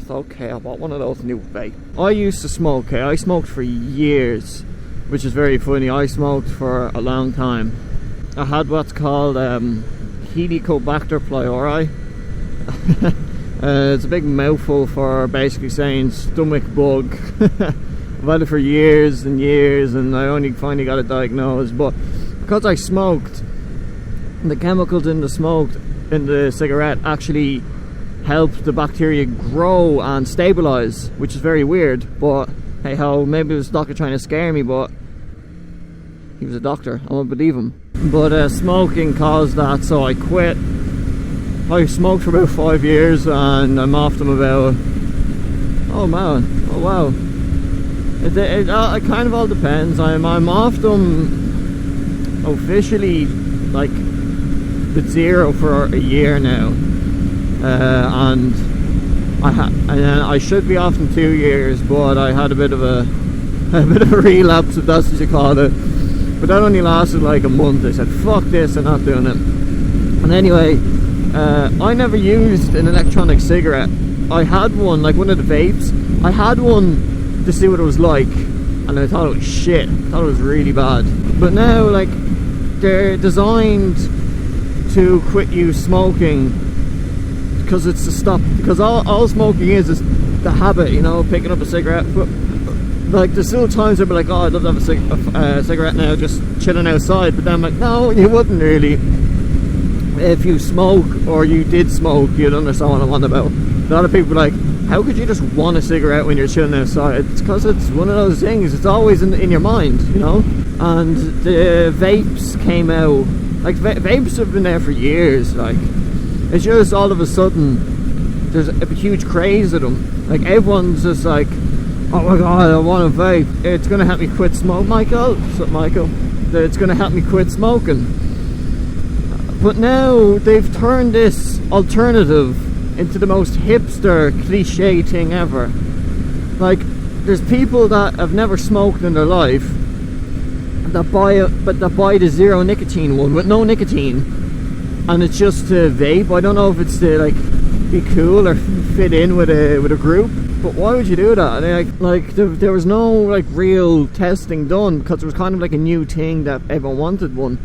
thought, okay, I bought one of those new vape. I used to smoke, okay? I smoked for years, which is very funny. I smoked for a long time. I had what's called Helicobacter pylori. It's a big mouthful for basically saying stomach bug. I've had it for years and years, and I only finally got it diagnosed. But because I smoked, the chemicals in the smoke, in the cigarette, actually helped the bacteria grow and stabilize, which is very weird. But hey ho, maybe it was the doctor trying to scare me, but he was a doctor, I won't believe him. But smoking caused that, so I quit. I smoked for about 5 years, and I'm off them about, oh man, oh wow. It kind of all depends. I'm off them officially like with zero for a year now, and I should be off in 2 years, but I had a bit of a relapse, if that's what you call it. But that only lasted like a month. I said, fuck this, I'm not doing it. And anyway, I never used an electronic cigarette. I had one, like one of the vapes. I had one to see what it was like, and I thought it was shit. I thought it was really bad. But now, like, they're designed to quit you smoking, because it's to stop, because all smoking is the habit, you know, picking up a cigarette. But like, there's still times I'd be like, oh, I'd love to have a cigarette now, just chilling outside. But then I'm like, no, you wouldn't really. If you smoke, or you did smoke, you'd understand what I'm on about. A lot of people are like, how could you just want a cigarette when you're chilling outside? It's because it's one of those things, it's always in your mind, you know. And the vapes came out, like vapes have been there for years. Like, it's just all of a sudden there's a huge craze of them. Like, everyone's just like, oh my god, I want a vape, it's gonna help me quit smoking. Michael, what's up, Michael? It's gonna help me quit smoking. But now they've turned this alternative into the most hipster cliche thing ever. Like, there's people that have never smoked in their life that buy the zero nicotine one with no nicotine, and it's just to vape. I don't know if it's to like be cool or fit in with a group, but why would you do that? There was no like real testing done, because it was kind of like a new thing that everyone wanted one.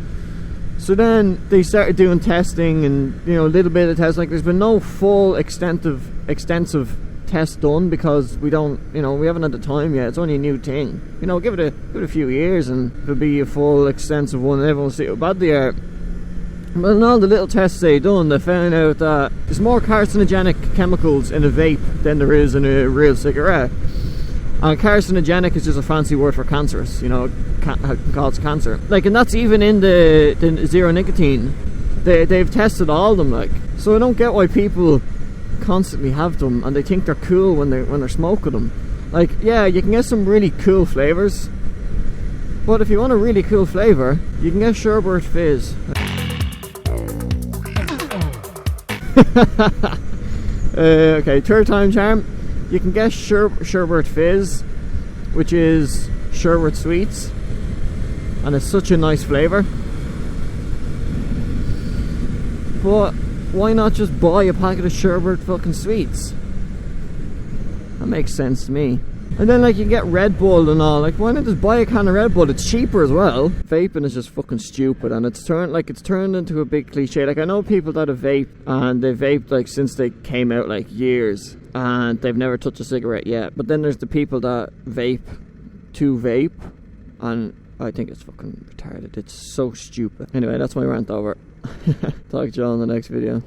So then they started doing testing, and you know, a little bit of testing. Like, there's been no full extensive test done, because we haven't had the time yet. It's only a new thing. You know, give it a few years and it'll be a full extensive one, and everyone will see how bad they are. But in all the little tests they done, they found out that there's more carcinogenic chemicals in a vape than there is in a real cigarette. And carcinogenic is just a fancy word for cancerous, you know, causes cancer. Like, and that's even in the zero nicotine. They've tested all of them, like. So I don't get why people constantly have them, and they think they're cool when they're smoking them. Like, yeah, you can get some really cool flavors, but if you want a really cool flavor, you can get Sherbert Fizz. Okay, third time charm. You can get Sherbert Fizz, which is sherbet sweets, and it's such a nice flavour. But why not just buy a packet of sherbet fucking sweets? That makes sense to me. And then, like, you get Red Bull and all. Like, why not just buy a can of Red Bull? It's cheaper as well. Vaping is just fucking stupid, and it's turned into a big cliche. Like, I know people that have vaped, and they've vaped like since they came out, like years, and they've never touched a cigarette yet. But then there's the people that vape to vape, and I think it's fucking retarded. It's so stupid. Anyway, that's my rant over. Talk to you all in the next video.